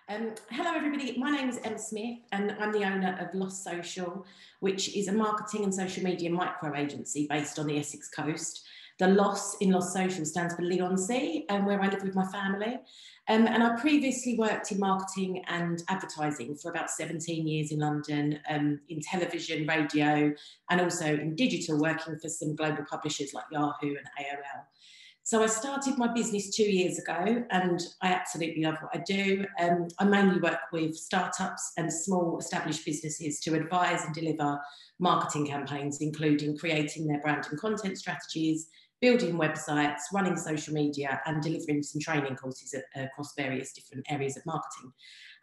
Hello everybody, my name is Emma Smith and I'm the owner of Lost Social, which is a marketing and social media micro agency based on the Essex coast. The Loss in Lost Social stands for Leonsea, where I live with my family. And I previously worked in marketing and advertising for about 17 years in London, in television, radio, and also in digital, working for some global publishers like Yahoo and AOL. So I started my business 2 years ago and I absolutely love what I do. I mainly work with startups and small established businesses to advise and deliver marketing campaigns, including creating their brand and content strategies, building websites, running social media, and delivering some training courses across various different areas of marketing.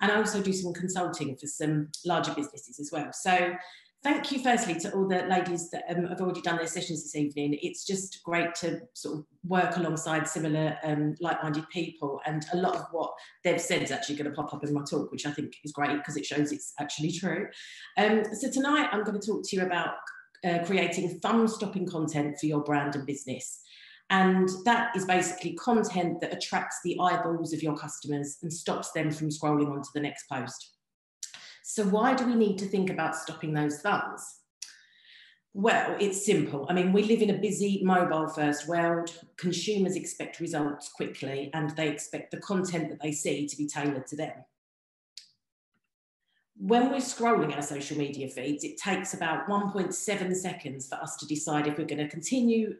And I also do some consulting for some larger businesses as well. So thank you firstly to all the ladies that have already done their sessions this evening. It's just great to sort of work alongside similar like-minded people, and a lot of what they've said is actually going to pop up in my talk, which I think is great because it shows it's actually true. So tonight I'm going to talk to you about creating thumb-stopping content for your brand and business. And that is basically content that attracts the eyeballs of your customers and stops them from scrolling on to the next post. So why do we need to think about stopping those thumbs? Well, it's simple. I mean, we live in a busy mobile-first world. Consumers expect results quickly and they expect the content that they see to be tailored to them. When we're scrolling our social media feeds, it takes about 1.7 seconds for us to decide if we're going to continue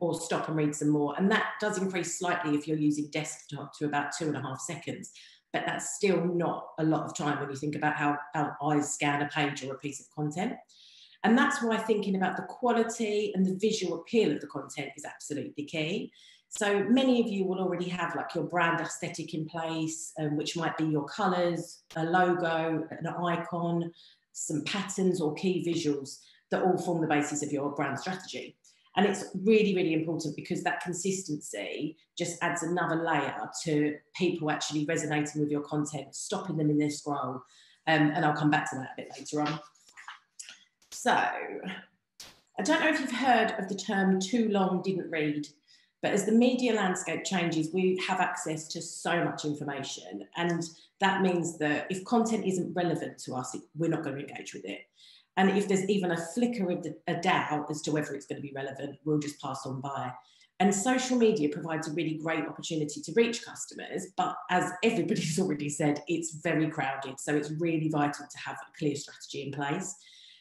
or stop and read some more. And that does increase slightly if you're using desktop to about 2.5 seconds. But that's still not a lot of time when you think about how our eyes scan a page or a piece of content. And that's why thinking about the quality and the visual appeal of the content is absolutely key. So many of you will already have like your brand aesthetic in place, which might be your colours, a logo, an icon, some patterns or key visuals that all form the basis of your brand strategy. And it's really, really important because that consistency just adds another layer to people actually resonating with your content, stopping them in their scroll. And I'll come back to that a bit later on. So I don't know if you've heard of the term too long didn't read, but as the media landscape changes, we have access to so much information. And that means that if content isn't relevant to us, we're not going to engage with it. And if there's even a flicker of a doubt as to whether it's going to be relevant, we'll just pass on by. And social media provides a really great opportunity to reach customers. But as everybody's already said, it's very crowded. So it's really vital to have a clear strategy in place.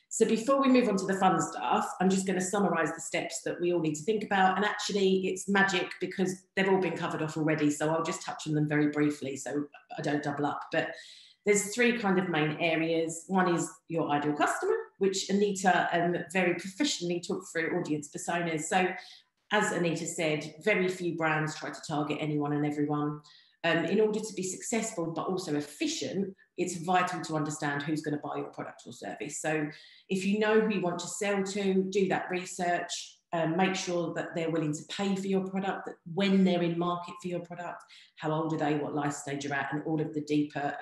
So before we move on to the fun stuff, I'm just going to summarise the steps that we all need to think about. And actually, it's magic because they've all been covered off already. So I'll just touch on them very briefly so I don't double up. But there's three kind of main areas. One is your ideal customer, which Anita very professionally took through audience personas. So as Anita said, very few brands try to target anyone and everyone. In order to be successful but also efficient, it's vital to understand who's going to buy your product or service. So if you know who you want to sell to, do that research, make sure that they're willing to pay for your product, that when they're in market for your product, how old are they, what life stage you're at, and all of the deeper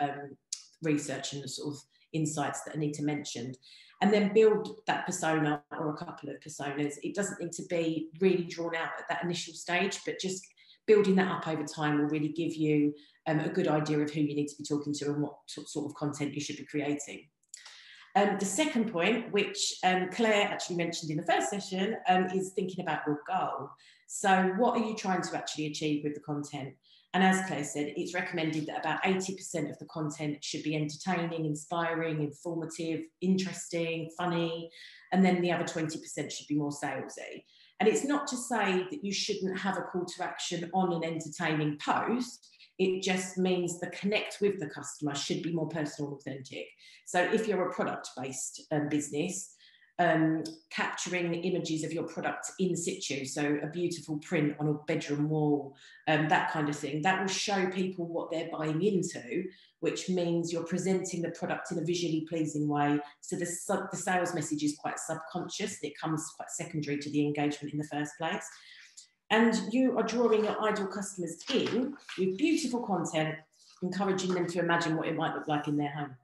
research and the sort of insights that Anita mentioned. And then build that persona or a couple of personas. It doesn't need to be really drawn out at that initial stage, but just building that up over time will really give you a good idea of who you need to be talking to and what sort of content you should be creating. The second point, which Claire actually mentioned in the first session, is thinking about your goal. So what are you trying to actually achieve with the content? And as Claire said, it's recommended that about 80% of the content should be entertaining, inspiring, informative, interesting, funny, and then the other 20% should be more salesy. And it's not to say that you shouldn't have a call to action on an entertaining post. It just means the connect with the customer should be more personal and authentic. So if you're a product-based business, capturing images of your product in situ, so a beautiful print on a bedroom wall, that kind of thing, that will show people what they're buying into, which means you're presenting the product in a visually pleasing way. So the sales message is quite subconscious. It comes quite secondary to the engagement in the first place. And you are drawing your ideal customers in with beautiful content, encouraging them to imagine what it might look like in their home.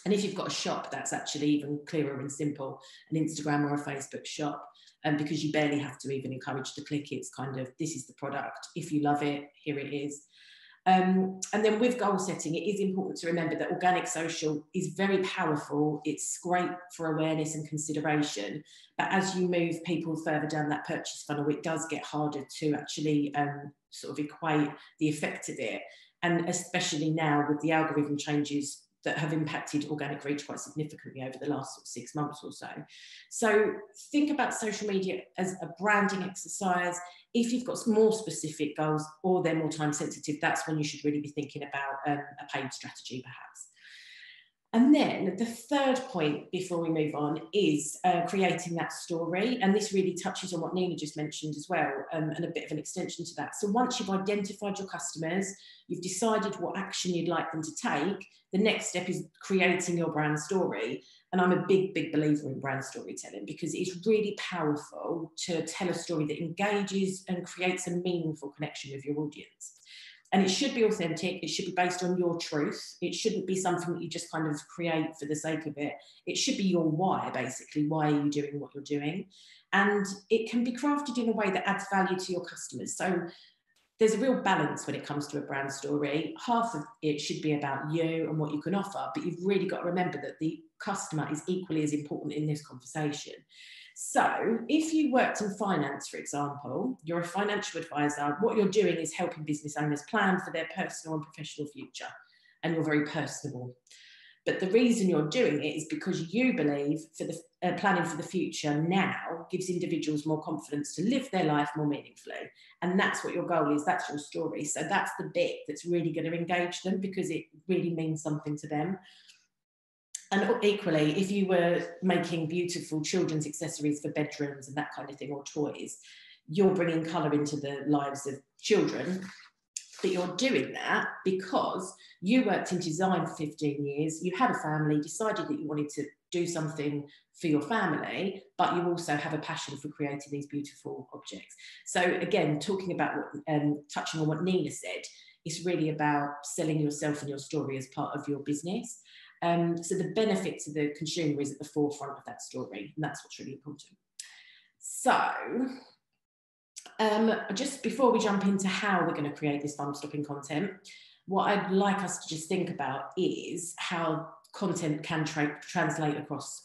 And if you've got a shop, that's actually even clearer and simple, an Instagram or a Facebook shop, because you barely have to even encourage the click. It's kind of, this is the product. If you love it, here it is. And then with goal setting, it is important to remember that organic social is very powerful. It's great for awareness and consideration. But as you move people further down that purchase funnel, it does get harder to actually sort of equate the effect of it. And especially now with the algorithm changes that have impacted organic reach quite significantly over the last 6 months or so. So think about social media as a branding exercise. If you've got more specific goals or they're more time sensitive, that's when you should really be thinking about a paid strategy perhaps. And then the third point before we move on is creating that story. And this really touches on what Nina just mentioned as well, and a bit of an extension to that. So once you've identified your customers, you've decided what action you'd like them to take, the next step is creating your brand story. And I'm a big, big believer in brand storytelling because it's really powerful to tell a story that engages and creates a meaningful connection with your audience. And it should be authentic. It should be based on your truth. It shouldn't be something that you just kind of create for the sake of it. It should be your why, basically. Why are you doing what you're doing? And it can be crafted in a way that adds value to your customers. So there's a real balance when it comes to a brand story. Half of it should be about you and what you can offer, but you've really got to remember that the customer is equally as important in this conversation. So if you worked in finance, for example, you're a financial advisor, what you're doing is helping business owners plan for their personal and professional future, and you're very personable. But the reason you're doing it is because you believe for the planning for the future now gives individuals more confidence to live their life more meaningfully. And that's what your goal is, that's your story. So that's the bit that's really going to engage them because it really means something to them. And equally, if you were making beautiful children's accessories for bedrooms and that kind of thing, or toys, you're bringing colour into the lives of children. But you're doing that because you worked in design for 15 years, you had a family, decided that you wanted to do something for your family, but you also have a passion for creating these beautiful objects. So again, talking about what, touching on what Nina said, it's really about selling yourself and your story as part of your business. So the benefit to the consumer is at the forefront of that story, and that's what's really important. So just before we jump into how we're going to create this funnel-stopping content, what I'd like us to just think about is how content can translate across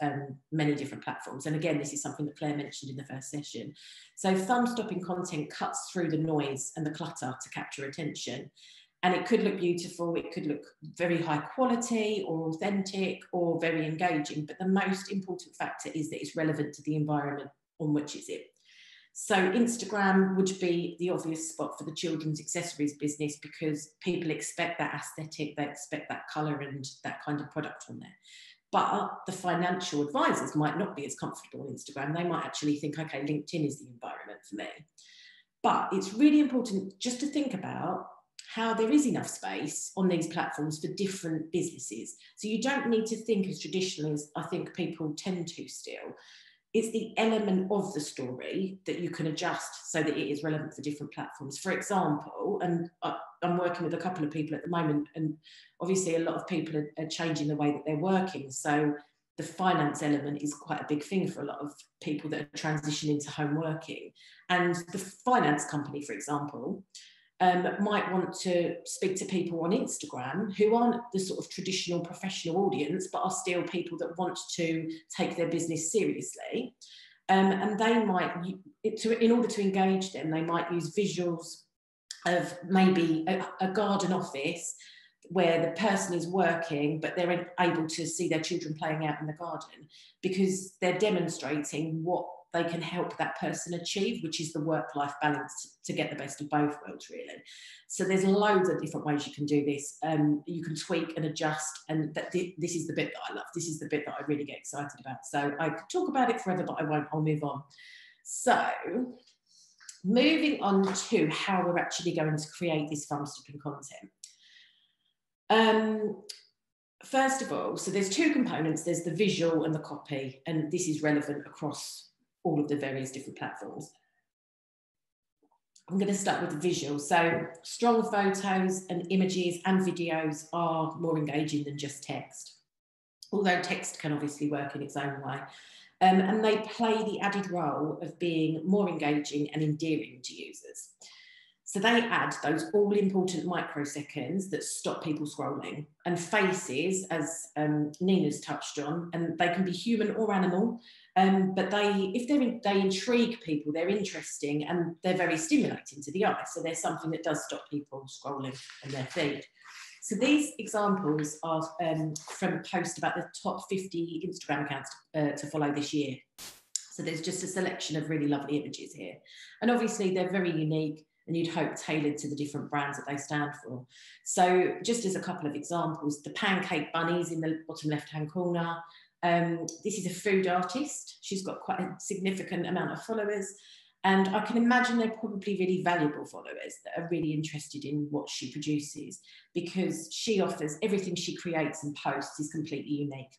many different platforms. And again, this is something that Claire mentioned in the first session. So funnel-stopping content cuts through the noise and the clutter to capture attention. And it could look beautiful, it could look very high quality or authentic or very engaging, but the most important factor is that it's relevant to the environment on which it's in. So Instagram would be the obvious spot for the children's accessories business because people expect that aesthetic, they expect that colour and that kind of product on there. But the financial advisors might not be as comfortable on Instagram. They might actually think, okay, LinkedIn is the environment for me. But it's really important just to think about how there is enough space on these platforms for different businesses. So you don't need to think as traditionally as I think people tend to still. It's the element of the story that you can adjust so that it is relevant for different platforms. For example, and I'm working with a couple of people at the moment, and obviously a lot of people are changing the way that they're working. So the finance element is quite a big thing for a lot of people that are transitioning to home working. And the finance company, for example, might want to speak to people on Instagram who aren't the sort of traditional professional audience, but are still people that want to take their business seriously. And they might, in order to engage them, they might use visuals of maybe a garden office where the person is working, but they're able to see their children playing out in the garden because they're demonstrating what they can help that person achieve, which is the work-life balance to get the best of both worlds, really. So there's loads of different ways you can do this. You can tweak and adjust, and this is the bit that I love. This is the bit that I really get excited about. So I could talk about it forever, but I won't. I'll move on. So moving on to how we're actually going to create this funnel-stopping content. First of all, so there's two components. There's the visual and the copy, and this is relevant across all of the various different platforms. I'm going to start with the visual. So strong photos and images and videos are more engaging than just text, although text can obviously work in its own way. And they play the added role of being more engaging and endearing to users. So they add those all-important microseconds that stop people scrolling. And faces, as Nina's touched on, and they can be human or animal, but if they intrigue people, they're interesting and they're very stimulating to the eye. So there's something that does stop people scrolling on their feed. So these examples are from a post about the top 50 Instagram accounts to follow this year. So there's just a selection of really lovely images here. And obviously they're very unique, and you'd hope tailored to the different brands that they stand for. So just as a couple of examples, the pancake bunnies in the bottom left-hand corner. This is a food artist. She's got quite a significant amount of followers. And I can imagine they're probably really valuable followers that are really interested in what she produces, because she offers everything she creates and posts is completely unique.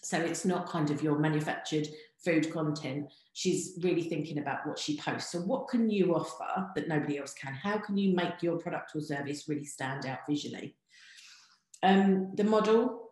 So it's not kind of your manufactured food content. She's really thinking about what she posts. So what can you offer that nobody else can? How can you make your product or service really stand out visually? The model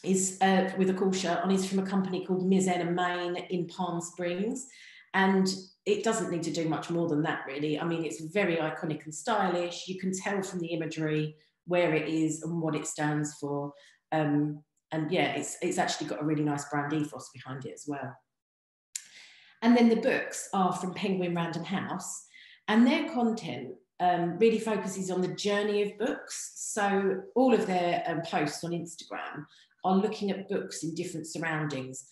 is with a cool shirt on, is from a company called Mizen and Main in Palm Springs. And it doesn't need to do much more than that, really. I mean, it's very iconic and stylish. You can tell from the imagery where it is and what it stands for. And yeah, it's actually got a really nice brand ethos behind it as well. And then the books are from Penguin Random House, and their content really focuses on the journey of books. So all of their posts on Instagram are looking at books in different surroundings.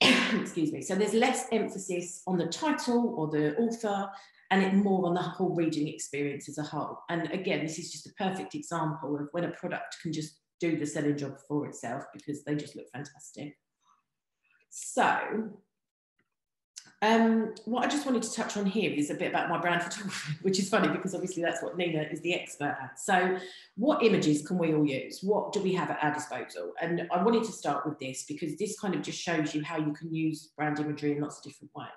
Excuse me. So there's less emphasis on the title or the author, and it more on the whole reading experience as a whole. And again, this is just a perfect example of when a product can just do the selling job for itself, because they just look fantastic. So what I just wanted to touch on here is a bit about my brand photography, which is funny because obviously that's what Nina is the expert at. So what images can we all use? What do we have at our disposal? And I wanted to start with this because this kind of just shows you how you can use brand imagery in lots of different ways.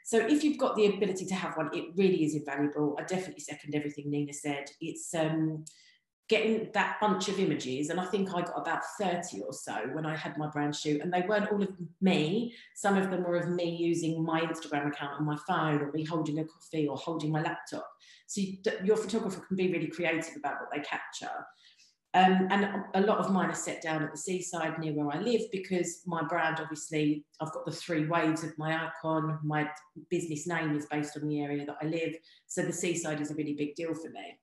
So if you've got the ability to have one, it really is invaluable. I definitely second everything Nina said. It's getting that bunch of images, and I think I got about 30 or so when I had my brand shoot, and they weren't all of me. Some of them were of me using my Instagram account on my phone, or me holding a coffee or holding my laptop. So your photographer can be really creative about what they capture. And a lot of mine are set down at the seaside near where I live, because my brand, obviously, I've got the 3 waves of my icon. My business name is based on the area that I live. So the seaside is a really big deal for me.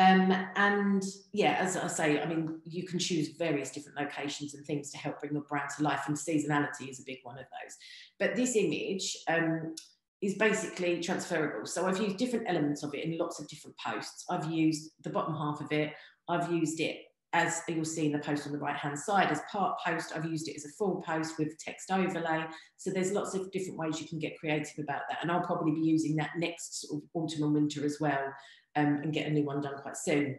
And yeah, as I say, I mean, you can choose various different locations and things to help bring your brand to life, and seasonality is a big one of those. But this image is basically transferable. So I've used different elements of it in lots of different posts. I've used the bottom half of it. I've used it, as you'll see in the post on the right-hand side, as part post. I've used it as a full post with text overlay. So there's lots of different ways you can get creative about that. And I'll probably be using that next sort of autumn and winter as well, and get a new one done quite soon.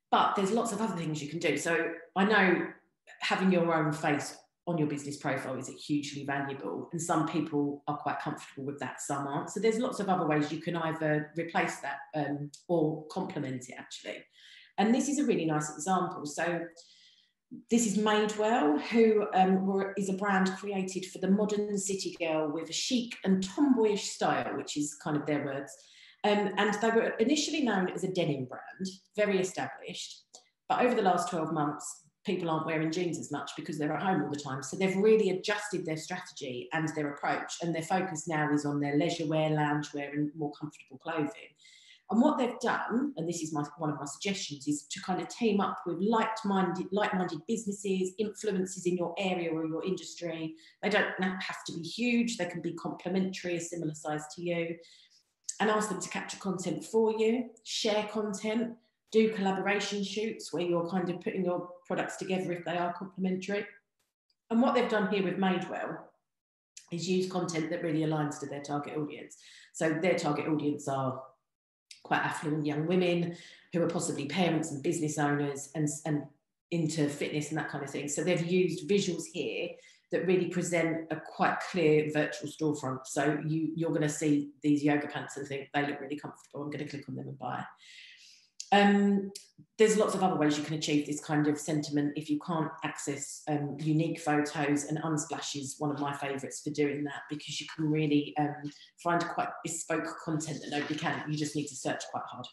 But there's lots of other things you can do. So I know having your own face on your business profile is hugely valuable, and some people are quite comfortable with that, some aren't. So there's lots of other ways you can either replace that or complement it, actually. And this is a really nice example. So this is Madewell, who is a brand created for the modern city girl with a chic and tomboyish style, which is kind of their words. And they were initially known as a denim brand, very established. But over the last 12 months, people aren't wearing jeans as much because they're at home all the time. So they've really adjusted their strategy and their approach. And their focus now is on their leisure wear, lounge wear, and more comfortable clothing. And what they've done, and this is one of my suggestions, is to kind of team up with like-minded businesses, influencers in your area or your industry. They don't have to be huge. They can be complementary, a similar size to you, and ask them to capture content for you, share content, do collaboration shoots where you're kind of putting your products together if they are complementary. And what they've done here with Madewell is use content that really aligns to their target audience. So their target audience are quite affluent young women who are possibly parents and business owners and into fitness and that kind of thing. So they've used visuals here that really present a quite clear virtual storefront. So you're going to see these yoga pants and think they look really comfortable. I'm going to click on them and buy. There's lots of other ways you can achieve this kind of sentiment if you can't access unique photos, and Unsplash is one of my favourites for doing that, because you can really find quite bespoke content that nobody can. You just need to search quite hard.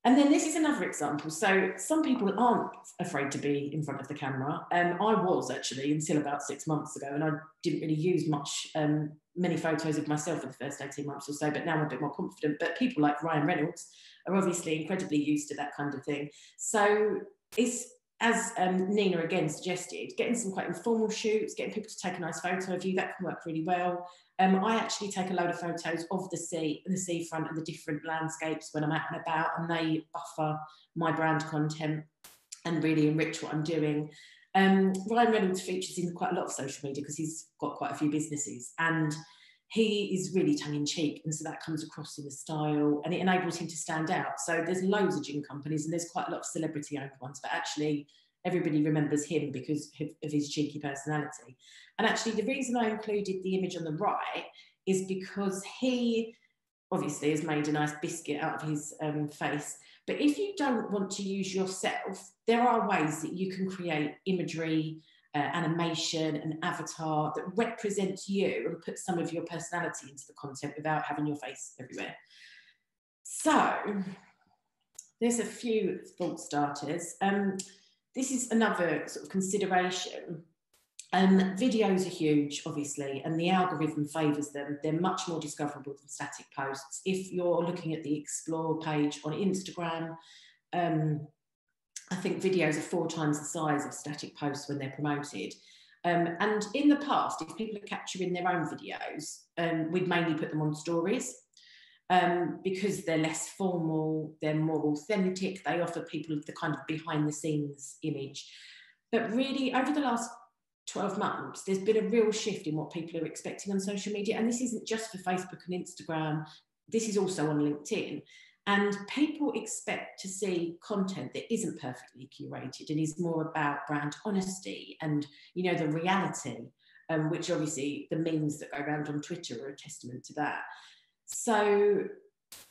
And then this is another example. So some people aren't afraid to be in front of the camera. I was actually until about 6 months ago, and I didn't really use many photos of myself for the first 18 months or so, but now I'm a bit more confident. But people like Ryan Reynolds are obviously incredibly used to that kind of thing. So it's, as Nina again suggested, getting some quite informal shoots, getting people to take a nice photo of you, that can work really well. I actually take a load of photos of the seafront and the different landscapes when I'm out and about, and they buffer my brand content and really enrich what I'm doing. Ryan Reynolds features in quite a lot of social media because he's got quite a few businesses, and he is really tongue-in-cheek, and so that comes across in the style, and it enables him to stand out. So there's loads of gin companies, and there's quite a lot of celebrity-owned ones, but actually everybody remembers him because of his cheeky personality. And actually the reason I included the image on the right is because he obviously has made a nice biscuit out of his face. But if you don't want to use yourself, there are ways that you can create imagery, animation, and avatar that represents you and put some of your personality into the content without having your face everywhere. So there's a few thought starters. This is another sort of consideration. Videos are huge, obviously, and the algorithm favours them. They're much more discoverable than static posts. If you're looking at the Explore page on Instagram, I think videos are 4 times the size of static posts when they're promoted. And in the past, if people are capturing their own videos, we'd mainly put them on stories. Because they're less formal, they're more authentic, they offer people the kind of behind the scenes image. But really, over the last 12 months, there's been a real shift in what people are expecting on social media. And this isn't just for Facebook and Instagram, this is also on LinkedIn. And people expect to see content that isn't perfectly curated and is more about brand honesty and, you know, the reality, which obviously the memes that go around on Twitter are a testament to that. So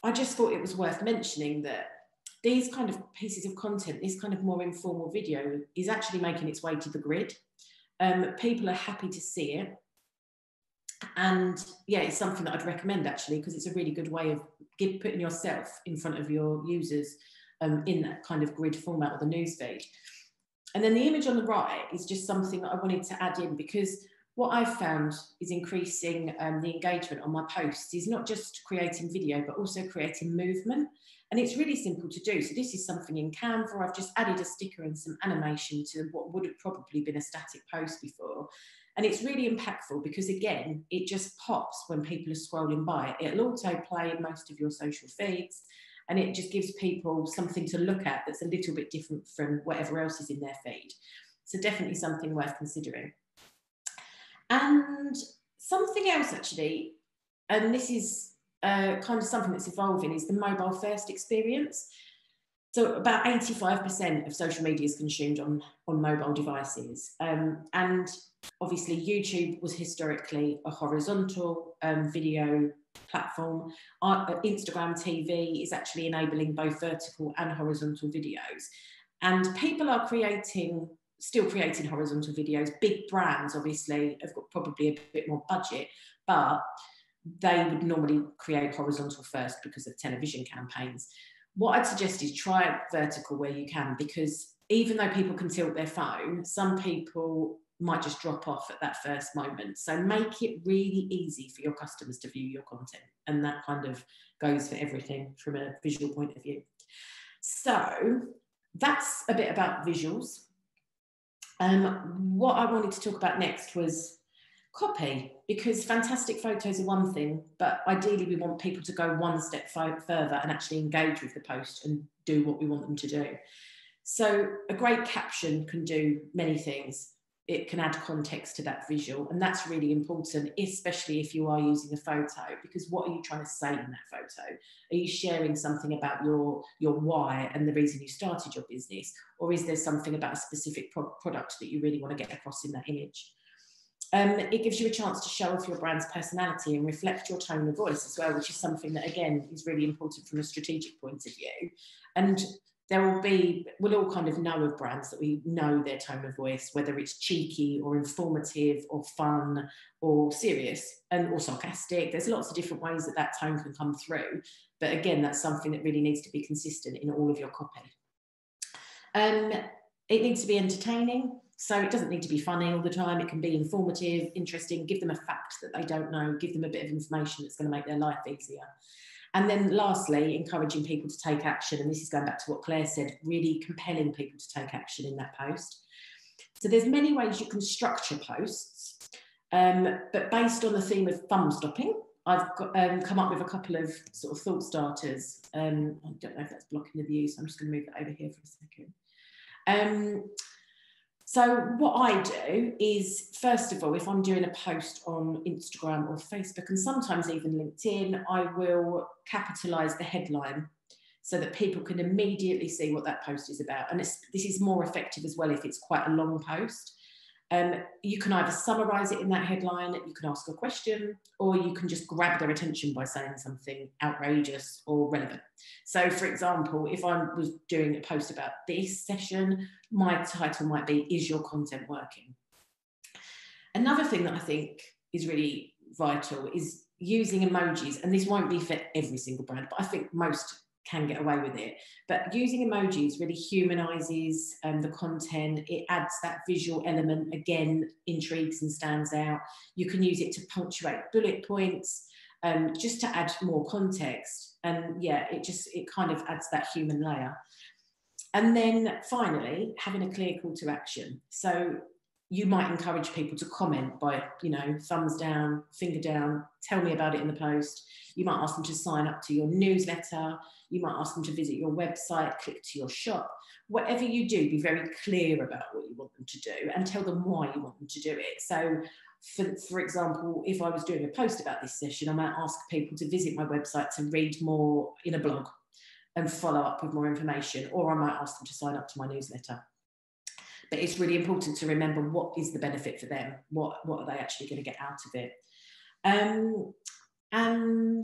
I just thought it was worth mentioning that these kind of pieces of content, this kind of more informal video, is actually making its way to the grid. People are happy to see it. And yeah, it's something that I'd recommend actually, because it's a really good way of putting yourself in front of your users in that kind of grid format or the newsfeed. And then the image on the right is just something that I wanted to add in, because what I've found is increasing the engagement on my posts is not just creating video, but also creating movement. And it's really simple to do. So this is something in Canva. I've just added a sticker and some animation to what would have probably been a static post before. And it's really impactful because, again, it just pops when people are scrolling by. It'll auto play in most of your social feeds, and it just gives people something to look at that's a little bit different from whatever else is in their feed. So definitely something worth considering. And something else actually, and this is kind of something that's evolving, is the mobile first experience. So about 85% of social media is consumed on mobile devices. And obviously YouTube was historically a horizontal video platform. Instagram TV is actually enabling both vertical and horizontal videos. And people are still creating horizontal videos. Big brands obviously have got probably a bit more budget, but they would normally create horizontal first because of television campaigns. What I'd suggest is try vertical where you can, because even though people can tilt their phone, some people might just drop off at that first moment. So make it really easy for your customers to view your content. And that kind of goes for everything from a visual point of view. So that's a bit about visuals. What I wanted to talk about next was copy, because fantastic photos are one thing, but ideally we want people to go one step further and actually engage with the post and do what we want them to do. So a great caption can do many things. It can add context to that visual, and that's really important, especially if you are using a photo, because what are you trying to say in that photo? Are you sharing something about your why and the reason you started your business, or is there something about a specific product that you really want to get across in that image? It gives you a chance to show off your brand's personality and reflect your tone of voice as well, which is something that, again, is really important from a strategic point of view. And we'll all kind of know of brands that we know their tone of voice, whether it's cheeky or informative or fun or serious or sarcastic. There's lots of different ways that that tone can come through. But again, that's something that really needs to be consistent in all of your copy. It needs to be entertaining. So it doesn't need to be funny all the time. It can be informative, interesting, give them a fact that they don't know, give them a bit of information that's going to make their life easier. And then lastly, encouraging people to take action. And this is going back to what Claire said, really compelling people to take action in that post. So there's many ways you can structure posts, but based on the theme of thumb stopping, I've come up with a couple of sort of thought starters. I don't know if that's blocking the view, so I'm just going to move that over here for a second. So what I do is, first of all, if I'm doing a post on Instagram or Facebook, and sometimes even LinkedIn, I will capitalise the headline so that people can immediately see what that post is about. And this is more effective as well if it's quite a long post. You can either summarise it in that headline, you can ask a question, or you can just grab their attention by saying something outrageous or relevant. So, for example, if I was doing a post about this session, my title might be, "Is your content working?" Another thing that I think is really vital is using emojis, and this won't be for every single brand, but I think most can get away with it. But using emojis really humanises the content. It adds that visual element, again, intrigues and stands out. You can use it to punctuate bullet points, just to add more context. And yeah, it kind of adds that human layer. And then finally, having a clear call to action. So you might encourage people to comment by, thumbs down, finger down, tell me about it in the post. You might ask them to sign up to your newsletter. You might ask them to visit your website, click to your shop. Whatever you do, be very clear about what you want them to do and tell them why you want them to do it. So, for example, if I was doing a post about this session, I might ask people to visit my website to read more in a blog and follow up with more information, or I might ask them to sign up to my newsletter. But it's really important to remember what is the benefit for them, what are they actually going to get out of it. And I'm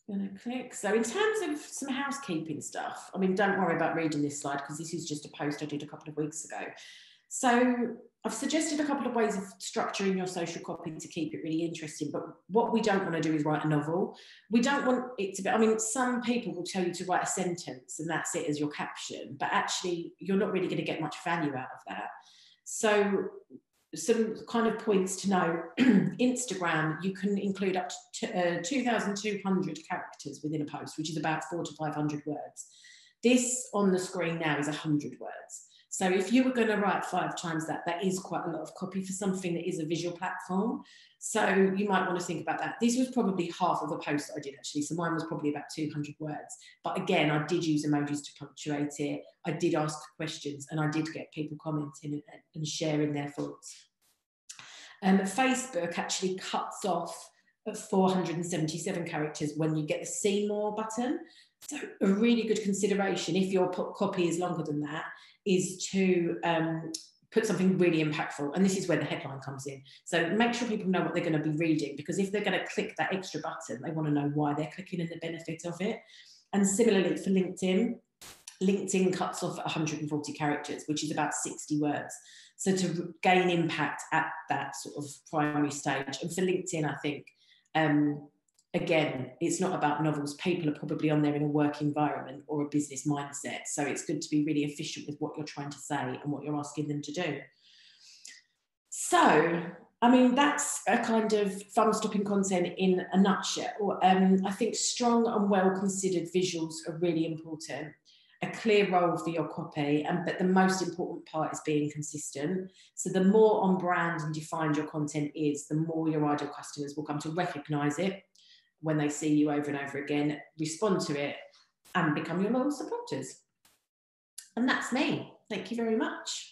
going to click. So in terms of some housekeeping stuff, I mean, don't worry about reading this slide because this is just a post I did a couple of weeks ago. So I've suggested a couple of ways of structuring your social copy to keep it really interesting, but what we don't want to do is write a novel. We don't want it to be, I mean, some people will tell you to write a sentence and that's it as your caption, but actually you're not really going to get much value out of that. So some kind of points to know. Instagram, you can include up to 2,200 characters within a post, which is about 400 to 500 words. This on the screen now is 100 words. So if you were going to write 5 times that, that is quite a lot of copy for something that is a visual platform. So you might want to think about that. This was probably half of a post that I did actually. So mine was probably about 200 words. But again, I did use emojis to punctuate it. I did ask questions and I did get people commenting and sharing their thoughts. Facebook actually cuts off at 477 characters when you get the see more button. So a really good consideration, if your copy is longer than that, is to put something really impactful. And this is where the headline comes in. So make sure people know what they're going to be reading, because if they're going to click that extra button, they want to know why they're clicking and the benefit of it. And similarly for LinkedIn, LinkedIn cuts off at 140 characters, which is about 60 words. So to gain impact at that sort of primary stage. And for LinkedIn, I think, again, it's not about novels. People are probably on there in a work environment or a business mindset. So it's good to be really efficient with what you're trying to say and what you're asking them to do. So, I mean, that's a kind of thumb-stopping content in a nutshell. I think strong and well-considered visuals are really important. A clear role for your copy, but the most important part is being consistent. So the more on brand and defined your content is, the more your ideal customers will come to recognise it when they see you over and over again, respond to it, and become your loyal supporters. And that's me. Thank you very much.